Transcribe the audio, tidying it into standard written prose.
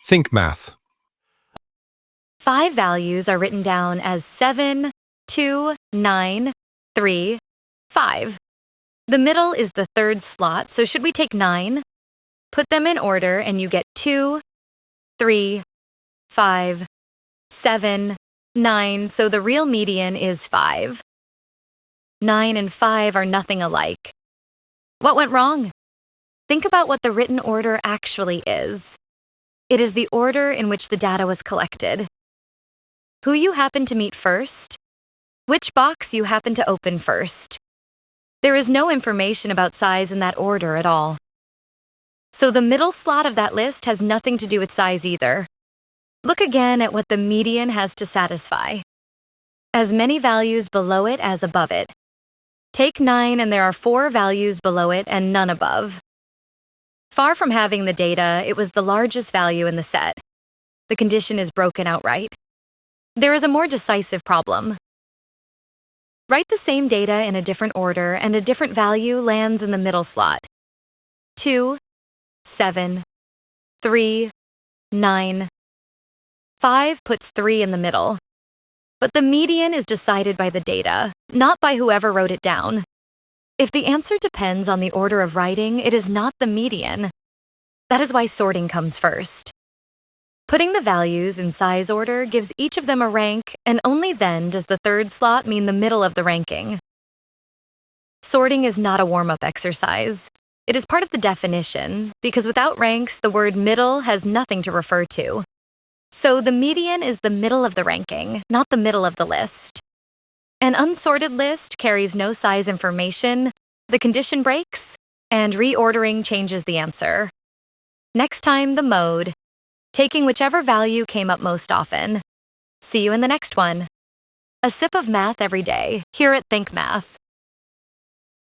Think math. 5 values are written down as 7, 2, 9, 3, 5. The middle is the third slot, so should we take 9? Put them in order and you get 2, 3, 5, 7, 9, so the real median is 5. 9 and 5 are nothing alike. What went wrong? Think about what the written order actually is. It is the order in which the data was collected. Who you happen to meet first? Which box you happen to open first? There is no information about size in that order at all. So the middle slot of that list has nothing to do with size either. Look again at what the median has to satisfy. As many values below it as above it. Take 9 and there are 4 values below it and none above. Far from having the data, it was the largest value in the set. The condition is broken outright. There is a more decisive problem. Write the same data in a different order and a different value lands in the middle slot. 2, 7, 3, 9. 5 puts 3 in the middle. But the median is decided by the data, not by whoever wrote it down. If the answer depends on the order of writing, it is not the median. That is why sorting comes first. Putting the values in size order gives each of them a rank, and only then does the third slot mean the middle of the ranking. Sorting is not a warm-up exercise. It is part of the definition, because without ranks, the word middle has nothing to refer to. So the median is the middle of the ranking, not the middle of the list. An unsorted list carries no size information, the condition breaks, and reordering changes the answer. Next time, the mode, taking whichever value came up most often. See you in the next one. A sip of math every day, here at Think Math.